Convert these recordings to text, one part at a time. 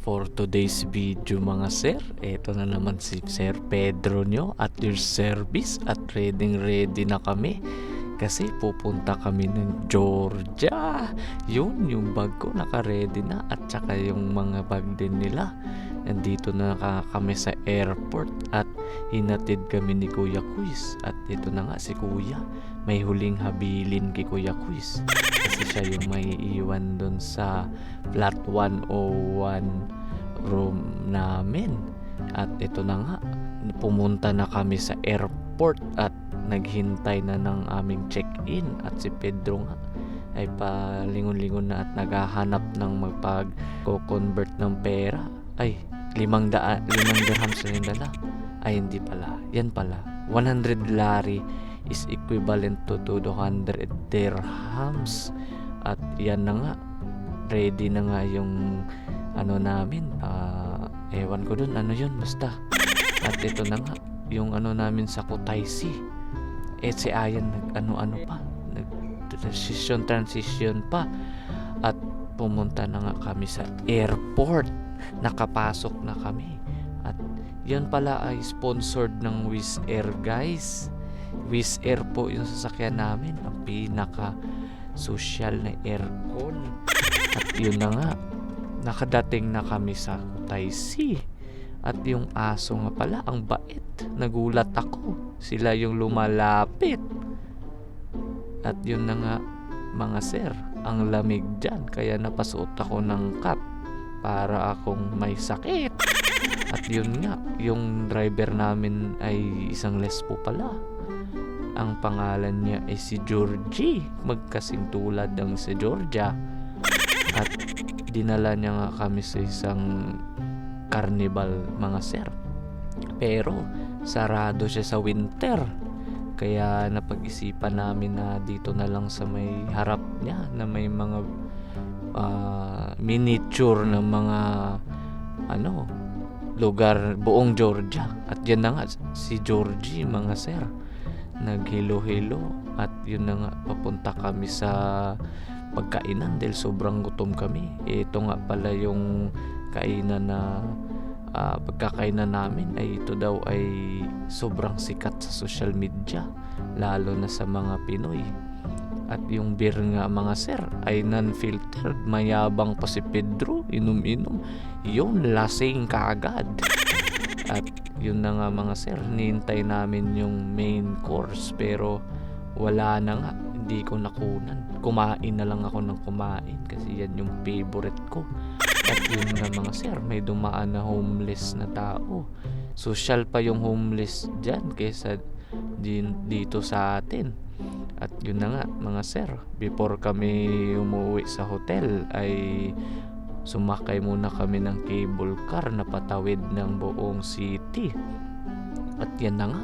For today's video mga sir, eto na naman si Sir Pedro nyo at your service at ready na kami kasi pupunta kami ng Georgia. Yun, yung bag ko naka-ready na at saka yung mga bag din nila. Nandito na kami sa airport at hinatid kami ni Kuya Kuis. At ito na nga si Kuya, may huling habilin kay Kuya Kuis kasi siya yung may iwan dun sa flat 101 room namin. At ito na nga, pumunta na kami sa airport at naghintay na ng aming check-in. At si Pedro nga ay palingon-lingon na at naghahanap ng magpag-convert ng pera. Ay, 5 dirhams na yung dala. Ay, hindi pala. Yan pala. 100 lari is equivalent to 200 dirhams. At yan na nga. Ready na nga yung ano namin. Ewan ko dun. Ano yun? Basta. At ito na nga. Yung ano namin sa Kutaisi. Si Ayan nag-ano pa. Transition pa. At pumunta na nga kami sa airport. Nakapasok na kami. At yan pala ay sponsored ng Wizz Air, guys. Wizz Air po yung sasakyan namin, ang pinaka social na aircon. At yun na nga, nakadating na kami sa Kutaisi. At yung aso nga pala, ang bait. Nagulat ako, sila yung lumalapit. At yun na nga mga sir, ang lamig dyan, kaya napasuot ako ng cap para akong may sakit. At yun nga, yung driver namin ay isang lesbo pala. Ang pangalan niya ay si Georgie, magkasing tulad ng si Georgia. At dinala niya nga kami sa isang carnival mga sir. Pero sarado siya sa winter. Kaya napag-isipan namin na dito na lang sa may harap niya na may mga miniature ng mga lugar buong Georgia. At yan na nga si Georgie mga sir, naghilo-hilo. At yun na nga, papunta kami sa pagkainan dahil sobrang gutom kami. Ito nga pala yung kainan na pagkakainan namin ay ito daw ay sobrang sikat sa social media, lalo na sa mga Pinoy. At yung beer nga mga sir ay non-filtered. Mayabang pa si Pedro, inom-inom. Yun, lasing kaagad. At yun na nga mga sir, nihintay namin yung main course pero wala na nga, hindi ko nakunan. Kumain na lang ako ng kumain kasi yan yung favorite ko. At yun nga mga sir, may dumaan na homeless na tao. Social pa yung homeless dyan kaysa dito sa atin. At yun na nga mga sir, before kami umuwi sa hotel ay sumakay muna kami ng cable car na patawid ng buong city. At yan na nga,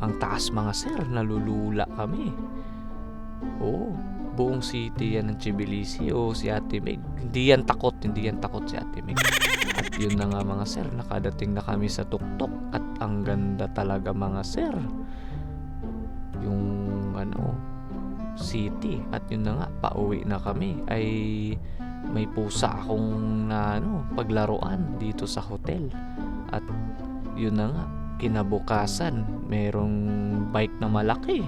ang taas mga sir, nalulula kami. Buong city yan ng Tbilisi. Si Ate Meg, hindi yan takot si Ate Meg. At yun na nga mga sir, nakadating na kami sa tuktok. At ang ganda talaga mga sir, yung city. At yun na nga, pauwi na kami ay may pusa akong paglaruan dito sa hotel. At yun na nga, kinabukasan merong bike na malaki.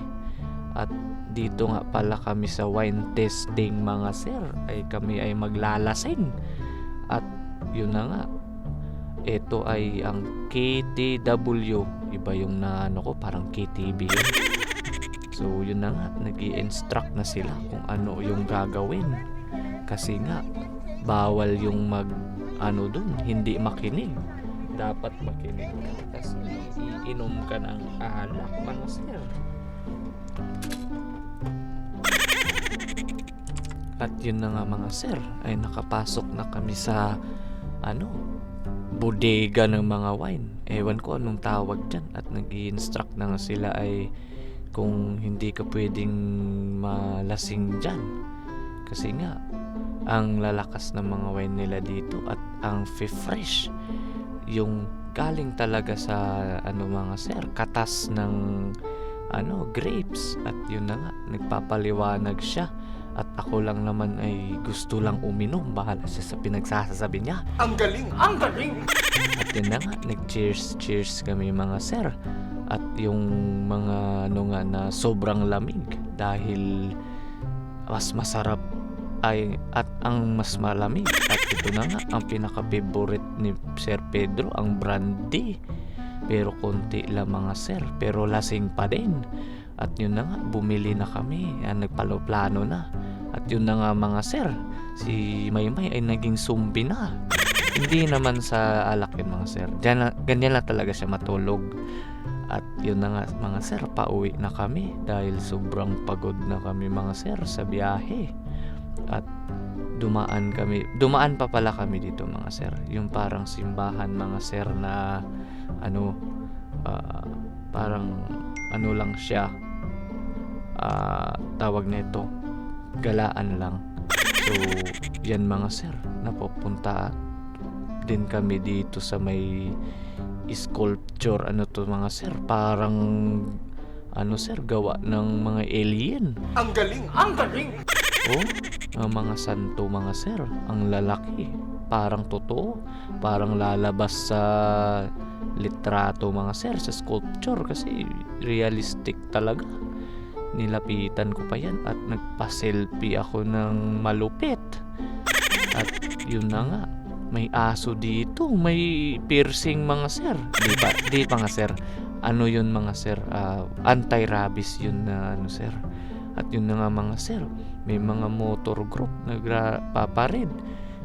At dito nga pala kami sa wine tasting mga sir, ay kami ay maglalasing. At yun na nga, ito ay ang KTW, iba yung parang KTV yun. So yun na nga, nag-i-instruct na sila kung ano yung gagawin. Kasi nga, bawal yung dun, hindi makinig. Dapat makinig ka kasi iinom ka ng alak mga sir. At yun na nga mga sir, ay nakapasok na kami sa bodega ng mga wine. Ewan ko anong tawag dyan. At nag-i-instruct na nga sila ay kung hindi ka pwedeng malasing dyan. Kasi nga, ang lalakas ng mga wine nila dito at ang fresh. Yung galing talaga sa mga sir, katas ng grapes. At yun na nga, nagpapaliwanag siya. At ako lang naman ay gusto lang uminom. Bahala siya sa pinagsasabi niya. Ang galing! Ang galing! At yun na nga, nag-cheers kami mga sir. At yung mga ano nga na sobrang lamig dahil mas masarap ay at ang mas malamig. At ito na nga, ang pinaka-favorite ni Sir Pedro, ang brandy. Pero konti lang mga sir, pero lasing pa din. At yun na nga, bumili na kami, nagpaloplano na. At yun na nga mga sir, si Maymay ay naging zombie na. Hindi naman sa alak yun mga sir, ganyan lang talaga siya matulog. At yun na nga mga sir, pauwi na kami dahil sobrang pagod na kami mga sir sa biyahe. At dumaan pa pala kami dito mga sir, yung parang simbahan mga sir na parang ano lang siya, tawag nito galaan lang. So yan mga sir, napupunta din kami dito sa may sculpture, to mga sir, parang sir, gawa ng mga alien. Ang galing! Ang galing! Ang mga santo mga sir, ang lalaki, parang totoo, parang lalabas sa litrato mga sir, sa sculpture, kasi realistic talaga. Nilapitan ko pa yan at nagpa-selfie ako ng malupit. At yun na nga, may aso dito, may piercing mga sir. Di pa nga sir, ano yun mga sir, anti-rabies yun na sir. At yun na nga mga sir, may mga motor group nagpaparid.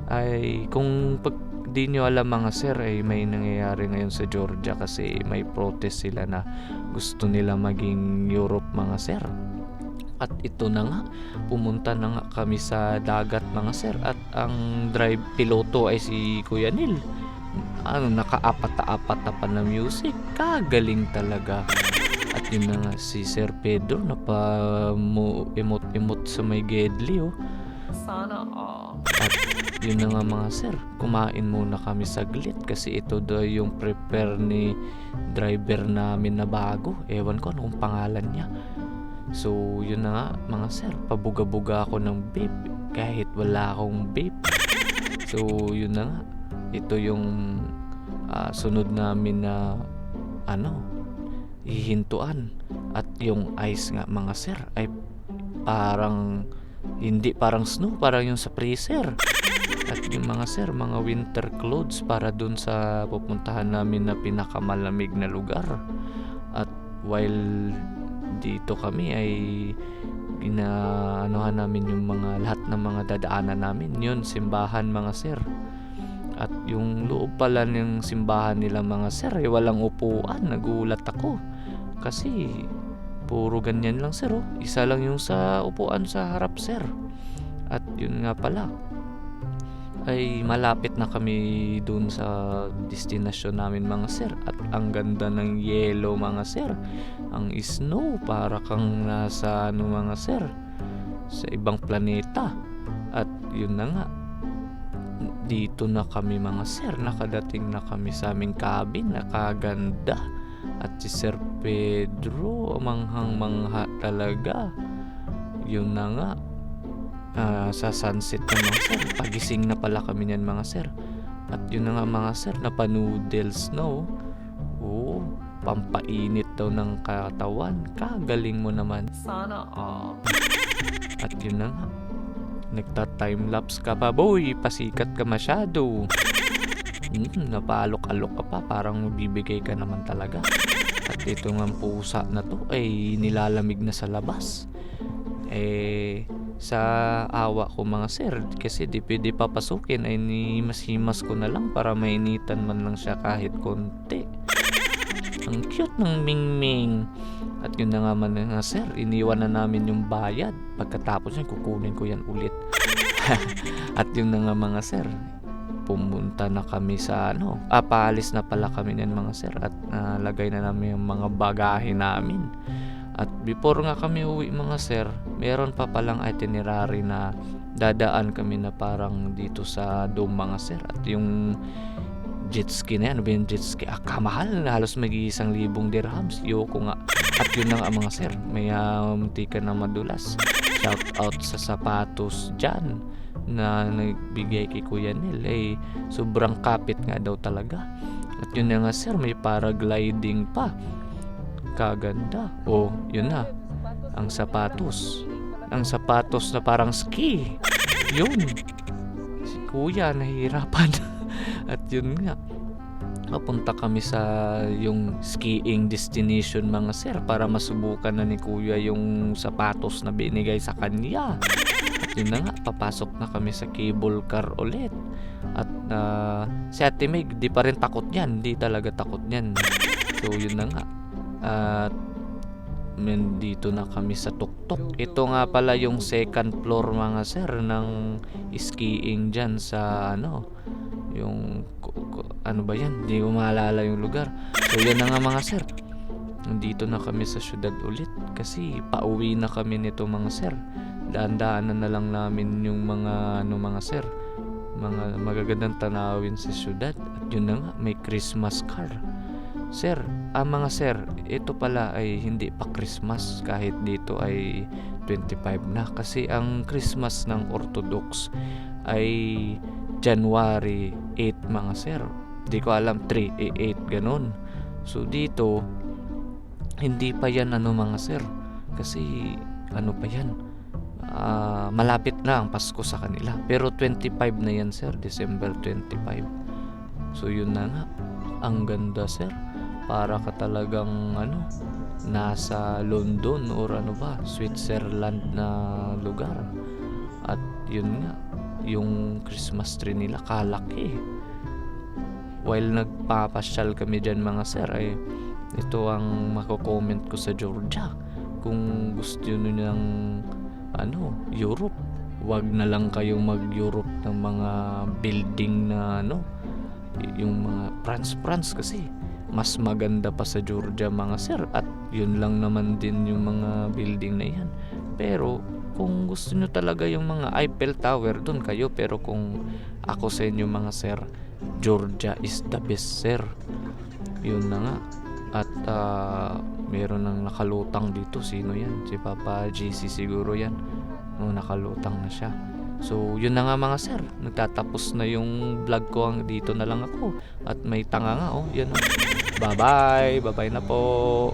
Ay kung pag di nyo alam mga sir, ay may nangyayari ngayon sa Georgia kasi may protest sila na gusto nila maging Europe mga sir. At ito na nga, pumunta na nga kami sa dagat mga sir. At ang piloto ay si Kuya Neil. Nakaapat-apat pa na music, kagaling talaga. At yun na nga, si Sir Pedro emot sa may gedli Sana At yun na nga mga sir, kumain muna kami saglit kasi ito daw yung prepare ni driver namin na bago. Ewan ko anong pangalan niya. So yun na nga mga sir, pabuga-buga ako ng vape kahit wala akong vape. So yun na nga, ito yung sunod namin na hihintuan. At yung ice nga mga sir ay parang hindi parang snow, parang yung sa freezer. At yung mga sir, mga winter clothes para dun sa pupuntahan namin na pinakamalamig na lugar. At while dito kami ay ginaanohan namin yung lahat ng mga dadaanan namin. Yun, simbahan mga sir. At yung loob pala ng simbahan nila mga sir ay walang upuan. Nagulat ako kasi puro ganyan lang sir Isa lang yung sa upuan sa harap sir. At yun nga pala, ay malapit na kami dun sa destinasyon namin mga sir. At ang ganda ng yellow mga sir, ang snow, para kang nasa mga sir, sa ibang planeta. At yun na nga, dito na kami mga sir, nakadating na kami sa aming cabin, nakaganda. At si Sir Pedro, manghang-mangha talaga. Yun na nga, sa sunset na mga sir, pagising na pala kami niyan mga sir. At yun na nga mga sir, napanoodles na pampainit daw ng katawan. Kagaling mo naman. Sana At yun na nga, nagta-timelapse ka pa boy, pasikat ka masyado. Napaalok-alok ka pa, parang bibigay ka naman talaga. At ito nga pusa na to ay nilalamig na sa labas. Sa awa ko mga sir, kasi di pwede papasukin, ay himas-himas ko na lang para mainitan man lang siya kahit konti. Ang cute ng Mingming. At yun na nga man nga sir, iniwan na namin yung bayad. Pagkatapos yan, kukunin ko yan ulit. At yun na nga mga sir, pumunta na kami sa paalis na pala kami niyan mga sir. At nalagay na namin yung mga bagahe namin. At before nga kami uwi mga sir, meron pa palang itinerary na dadaan kami na parang dito sa dome mga sir. At yung jet ski na yan. Ano ba yung jet ski? Kamahal na halos mag-1,000 dirhams. Yoko nga. At yun na nga mga sir, may munti ka na madulas. Shout out sa sapatos dyan na nagbigay kay Kuya Nel. Sobrang kapit nga daw talaga. At yun na nga sir, may paragliding pa. Kaganda. Yun na. Ang sapatos na parang ski. Yun. Si Kuya nahihirapan. At yun nga, papunta kami sa yung skiing destination mga sir para masubukan na ni Kuya yung sapatos na binigay sa kanya. At yun na nga, papasok na kami sa cable car ulit. At si Ate Meg di pa rin takot yan. Di talaga takot yan. So yun na nga. At dito na kami sa tuktok. Ito nga pala yung second floor mga sir ng skiing dyan sa yung ano ba yan? Hindi ko maalala yung lugar. So yan na nga mga sir. Nandito na kami sa syudad ulit kasi pauwi na kami nito mga sir. Daan-daanan na lang namin yung mga mga sir. Mga magagandang tanawin sa syudad. At yun na nga, may Christmas car. Sir, mga sir, ito pala ay hindi pa Christmas kahit dito ay 25 na. Kasi ang Christmas ng Orthodox ay January 8 mga sir. Di ko alam 3, 8 ganun. So dito hindi pa yan mga sir. Kasi pa yan, malapit na ang Pasko sa kanila. Pero 25 na yan sir, December 25. So yun na nga, ang ganda sir. Para ka talagang nasa London or Switzerland na lugar. At yun nga, yung Christmas tree nila kalaki. While nagpapasyal kami dyan mga sir, ito ang mako-comment ko sa Georgia. Kung gusto nyo ng Europe, wag na lang kayong mag-Europe ng mga building na yung mga France kasi mas maganda pa sa Georgia mga sir. At yun lang naman din yung mga building na yan. Pero kung gusto nyo talaga yung mga Eiffel Tower, dun kayo. Pero kung ako sa inyo mga sir, Georgia is the best sir. Yun na nga. At meron nang nakalutang dito. Sino yan? Si Papa JC siguro yan. Nakalutang na siya. So yun na nga mga sir, nagtatapos na yung vlog ko. Dito na lang ako. At may tanga nga yan. Bye bye na po.